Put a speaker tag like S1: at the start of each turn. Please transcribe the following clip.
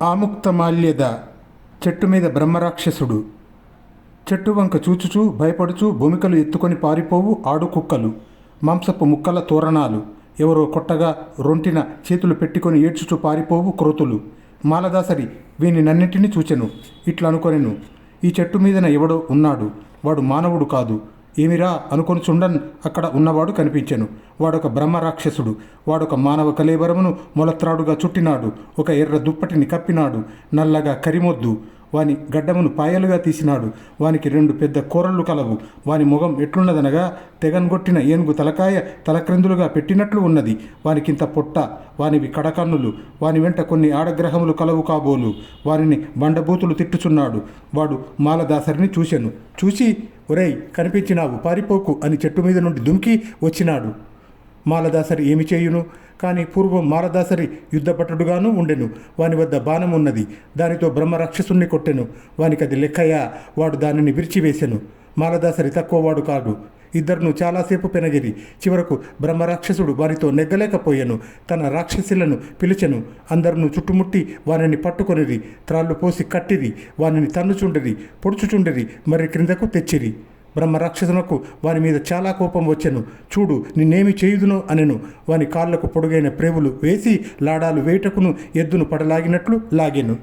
S1: ఆముక్తమాల్యద. చెట్టు మీద బ్రహ్మరాక్షసుడు. చెట్టు వంక చూచుచూ భయపడుచూ భూమికలు ఎత్తుకొని పారిపోవు ఆడుకుక్కలు, మాంసపు ముక్కల తోరణాలు, ఎవరో కొట్టగా రొంటిన చేతులు పెట్టుకొని ఏడ్చుచూ పారిపోవు క్రోతులు. మాలదాసరి వీనినన్నింటినీ చూచెను. ఇట్లా అనుకొనెను, ఈ చెట్టు మీదన ఎవడో ఉన్నాడు, వాడు మానవుడు కాదు. ఏమిరా అనుకొని చుండన్ అక్కడ ఉన్నవాడు కనిపించెను. వాడొక బ్రహ్మరాక్షసుడు. వాడొక మానవ కలేబరమును మొలత్రాడుగా చుట్టినాడు. ఒక ఎర్ర దుప్పటిని కప్పినాడు. నల్లగా కరిమొద్దు. వాని గడ్డమును పాయలుగా తీసినాడు. వానికి 2 పెద్ద కోరళ్ళు కలవు. వాని ముఖం ఎట్లున్నదనగా తెగన్గొట్టిన ఏనుగు తలకాయ తలక్రిందులుగా పెట్టినట్లు ఉన్నది. వానికింత పొట్ట, వానివి కడకన్నులు. వాని వెంట కొన్ని ఆడగ్రహములు కలవు కాబోలు. వారిని బండబూతులు తిట్టుచున్నాడు. వాడు మాలదాసరిని చూచెను. చూసి, ఒరేయ్ కనిపించినావు, పారిపోకు అని చెట్టు మీద నుండి దుంకి వచ్చినాడు. మాలదాసరి ఏమి చేయును? కానీ పూర్వం మాలదాసరి యుద్ధపట్టుడుగాను ఉండెను. వాని వద్ద బాణం ఉన్నది. దానితో బ్రహ్మరాక్షసుణ్ణి కొట్టెను. వానికది లెక్కయ్యా. వాడు దానిని విరిచివేశెను. మాలదాసరి తక్కువవాడు కాడు. ఇద్దరును చాలాసేపు పెనగిరి. చివరకు బ్రహ్మరాక్షసుడు వారితో నెగ్గలేకపోయాను. తన రాక్షసులను పిలిచెను. అందరును చుట్టుముట్టి వానిని పట్టుకొనిరి. త్రాళ్ళు పోసి కట్టిరి. వానిని తన్నుచుండిరి, పొడుచుచుండిరి, మరి క్రిందకు తెచ్చిరి. బ్రహ్మరాక్షసునకు వాని మీద చాలా కోపం వచ్చెను. చూడు, నిన్నేమి చేయుదునో అనెను. వాని కాళ్లకు పొడుగైన ప్రేవులు వేసి లాడాలు వేటకును ఎద్దును పడలాగినట్లు లాగెను.